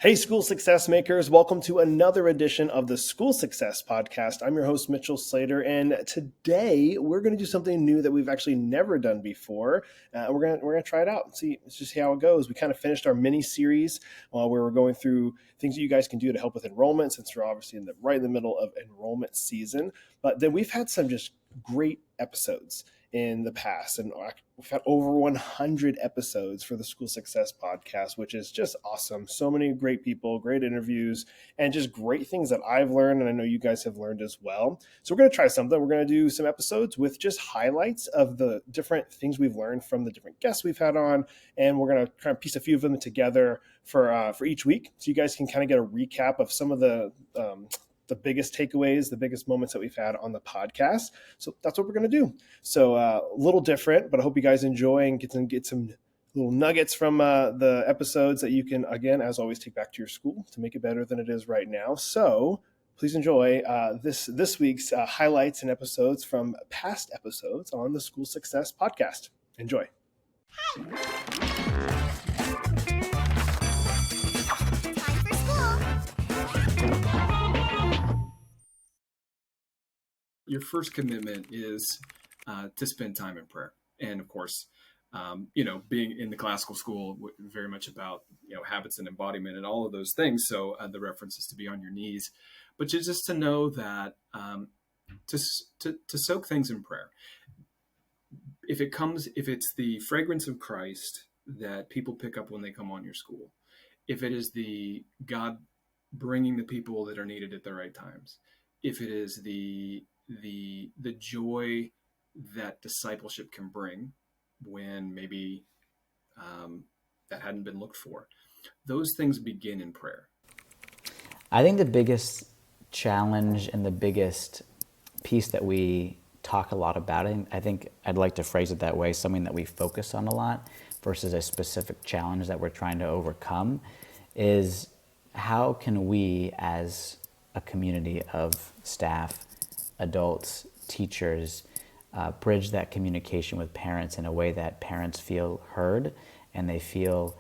Hey, school success makers. Welcome to another edition of the School Success Podcast. I'm your host, Mitchell Slater, and today we're going to do something new that we've actually never done before. We're going to try it out and see how it goes. We kind of finished our mini series where we're going through things that you guys can do to help with enrollment, since we're obviously right in the middle of enrollment season. But then we've had some just great episodes in the past, and we've had over 100 episodes for the School Success Podcast, which is just awesome. So many great people, great interviews, and just great things that I've learned, and I know you guys have learned as well. So we're going to try something. We're going to do some episodes with just highlights of the different things we've learned from the different guests we've had on, and we're going to try and piece a few of them together for each week, so you guys can kind of get a recap of some of the biggest takeaways, the biggest moments that we've had on the podcast. So that's what we're going to do. So a little different, but I hope you guys enjoy and get some little nuggets from the episodes that you can, again, as always, take back to your school to make it better than it is right now. So please enjoy this week's highlights and episodes from past episodes on the School Success Podcast. Enjoy. Your first commitment is to spend time in prayer. And of course, being in the classical school, very much about, habits and embodiment and all of those things. So the reference is to be on your knees, but just to know that to soak things in prayer. If it's the fragrance of Christ that people pick up when they come on your school, if it is the God bringing the people that are needed at the right times, if it is the joy that discipleship can bring when maybe that hadn't been looked for, those things begin in prayer. I think the biggest challenge and the biggest piece that we talk a lot about, and I think I'd like to phrase it that way, something that we focus on a lot versus a specific challenge that we're trying to overcome, is how can we as a community of staff, adults, teachers, bridge that communication with parents in a way that parents feel heard and they feel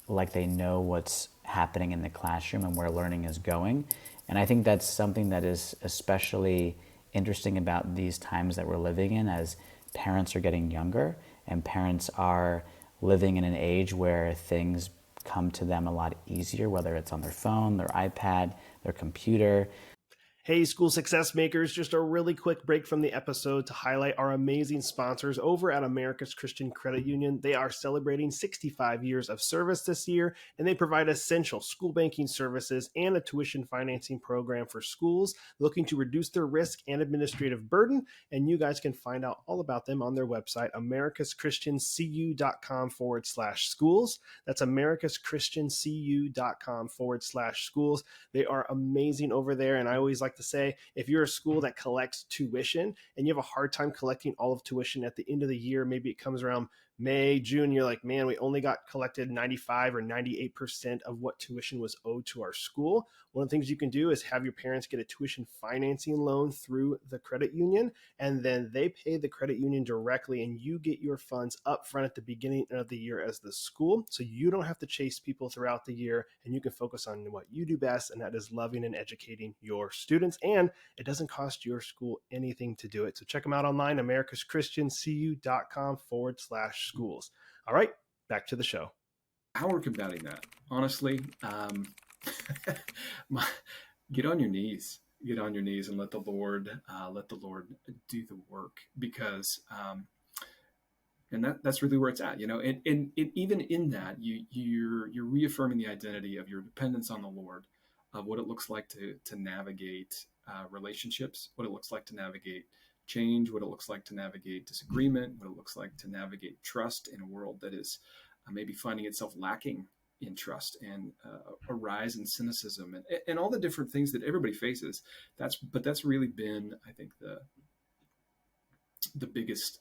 like they know what's happening in the classroom and where learning is going. And I think that's something that is especially interesting about these times that we're living in, as parents are getting younger and parents are living in an age where things come to them a lot easier, whether it's on their phone, their iPad, their computer. Hey, school success makers, just a really quick break from the episode to highlight our amazing sponsors over at America's Christian Credit Union. They are celebrating 65 years of service this year, and they provide essential school banking services and a tuition financing program for schools looking to reduce their risk and administrative burden. And you guys can find out all about them on their website, americaschristiancu.com/schools. That's americaschristiancu.com/schools. They are amazing over there, and I always like to say, if you're a school that collects tuition and you have a hard time collecting all of tuition at the end of the year, maybe it comes around May, June, you're like, man, we only got collected 95 or 98% of what tuition was owed to our school. One of the things you can do is have your parents get a tuition financing loan through the credit union, and then they pay the credit union directly, and you get your funds up front at the beginning of the year as the school. So you don't have to chase people throughout the year, and you can focus on what you do best, and that is loving and educating your students. And it doesn't cost your school anything to do it. So check them out online, americaschristiancu.com/schools. All right, back to the show. How we're combating that, honestly, get on your knees and let the Lord do the work, because and that's really where it's at, and even in that, you're reaffirming the identity of your dependence on the Lord, of what it looks like to navigate relationships, what it looks like to navigate change, what it looks like to navigate disagreement, what it looks like to navigate trust in a world that is maybe finding itself lacking in trust, and a rise in cynicism, and all the different things that everybody faces. That's really been, I think, the biggest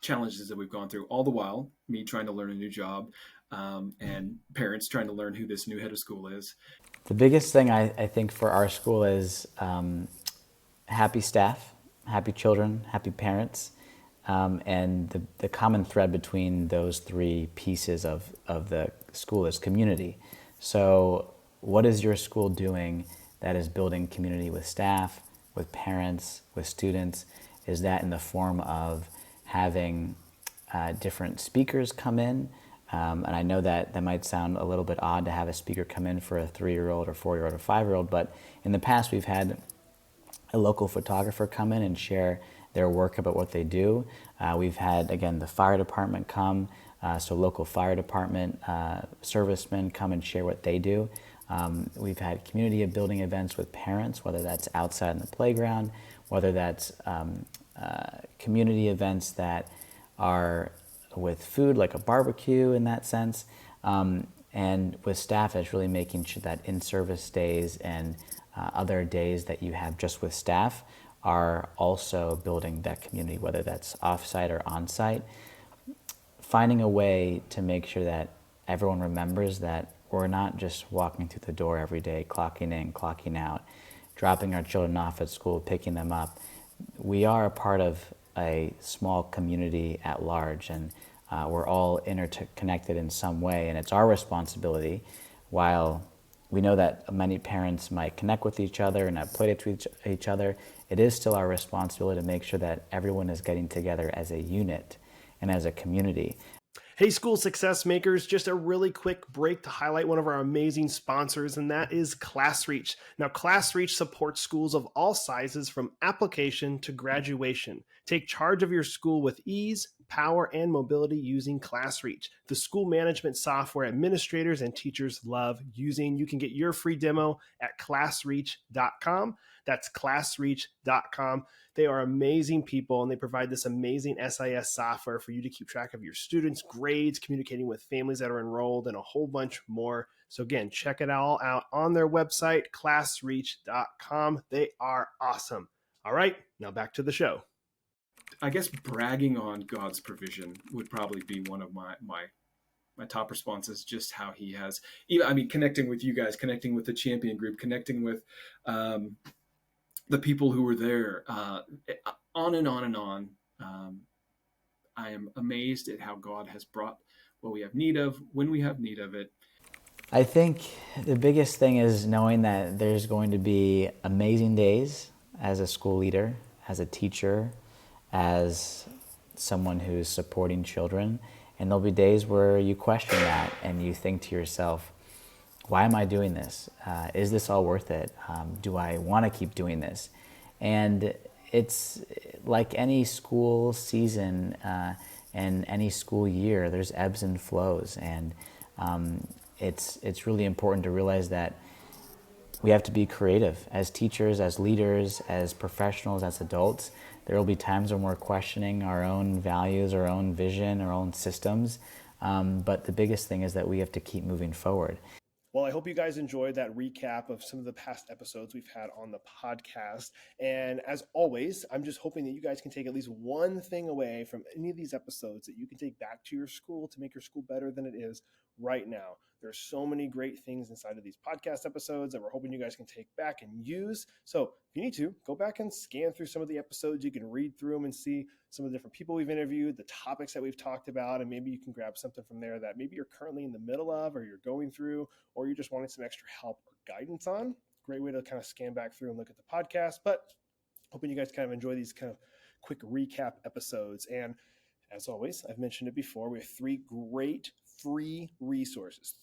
challenges that we've gone through, all the while me trying to learn a new job, and parents trying to learn who this new head of school is. The biggest thing I think for our school is happy staff, happy children, happy parents, and the common thread between those three pieces of the school is community. So what is your school doing that is building community with staff, with parents, with students? Is that in the form of having different speakers come in? And I know that that might sound a little bit odd to have a speaker come in for a 3-year-old or 4-year-old or 5-year-old, but in the past we've had a local photographer come in and share their work about what they do. We've had, again, the fire department come, so local fire department servicemen come and share what they do. We've had community building events with parents, whether that's outside in the playground, whether that's community events that are with food, like a barbecue in that sense. And with staff, it's really making sure that in-service days and other days that you have just with staff are also building that community, whether that's off-site or on-site. Finding a way to make sure that everyone remembers that we're not just walking through the door every day, clocking in, clocking out, dropping our children off at school, picking them up. We are a part of a small community at large, and we're all interconnected in some way, and it's our responsibility. While we know that many parents might connect with each other and have playdates with each other, it is still our responsibility to make sure that everyone is getting together as a unit and as a community. Hey, school success makers, just a really quick break to highlight one of our amazing sponsors, and that is ClassReach. Now, ClassReach supports schools of all sizes from application to graduation. Take charge of your school with ease, power, and mobility using ClassReach, the school management software administrators and teachers love using. You can get your free demo at classreach.com. That's classreach.com. They are amazing people, and they provide this amazing SIS software for you to keep track of your students' grades, communicating with families that are enrolled, and a whole bunch more. So again, check it all out on their website, classreach.com. They are awesome. All right, now back to the show. I guess bragging on God's provision would probably be one of my top responses. Just how He has, I mean, connecting with you guys, connecting with the champion group, connecting with the people who were there, on and on and on. I am amazed at how God has brought what we have need of when we have need of it. I think the biggest thing is knowing that there's going to be amazing days as a school leader, as a teacher, as someone who's supporting children. And there'll be days where you question that and you think to yourself, why am I doing this? Is this all worth it? Do I want to keep doing this? And it's like any school season and any school year, there's ebbs and flows. And it's really important to realize that we have to be creative as teachers, as leaders, as professionals, as adults. There will be times when we're questioning our own values, our own vision, our own systems. But the biggest thing is that we have to keep moving forward. Well, I hope you guys enjoyed that recap of some of the past episodes we've had on the podcast. And as always, I'm just hoping that you guys can take at least one thing away from any of these episodes that you can take back to your school to make your school better than it is right now. There's so many great things inside of these podcast episodes that we're hoping you guys can take back and use. So if you need to, go back and scan through some of the episodes. You can read through them and see some of the different people we've interviewed, the topics that we've talked about, and maybe you can grab something from there that maybe you're currently in the middle of, or you're going through, or you're just wanting some extra help or guidance on. Great way to kind of scan back through and look at the podcast. But hoping you guys kind of enjoy these kind of quick recap episodes. And as always, I've mentioned it before, we have 3 great free resources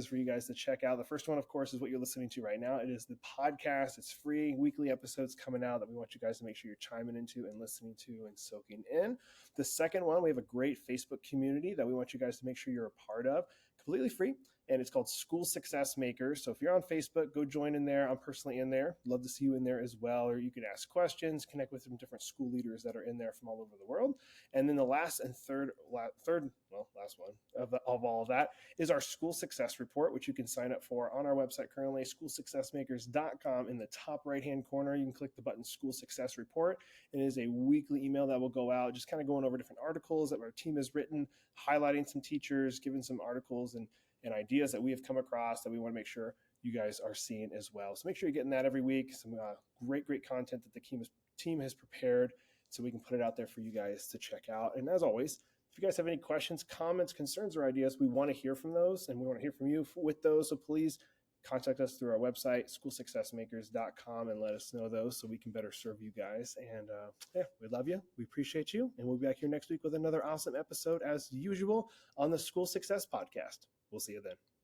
for you guys to check out. The first one, of course, is what you're listening to right now. It is the podcast. It's free weekly episodes coming out that we want you guys to make sure you're chiming into and listening to and soaking in. The second one, we have a great Facebook community that we want you guys to make sure you're a part of, completely free. And it's called School Success Makers. So if you're on Facebook, go join in there. I'm personally in there. Love to see you in there as well. Or you can ask questions, connect with some different school leaders that are in there from all over the world. And then the last and last one of all of that is our School Success Report, which you can sign up for on our website currently, schoolsuccessmakers.com. In the top right-hand corner, you can click the button School Success Report. It is a weekly email that will go out, just kind of going over different articles that our team has written, highlighting some teachers, giving some articles and ideas that we have come across that we want to make sure you guys are seeing as well. So make sure you're getting that every week. Some great content that the team has prepared so we can put it out there for you guys to check out. And as always, if you guys have any questions, comments, concerns, or ideas, we want to hear from those, and we want to hear from you with those. So please contact us through our website, schoolsuccessmakers.com, and let us know those so we can better serve you guys. And yeah, we love you. We appreciate you. And we'll be back here next week with another awesome episode as usual on the School Success Podcast. We'll see you then.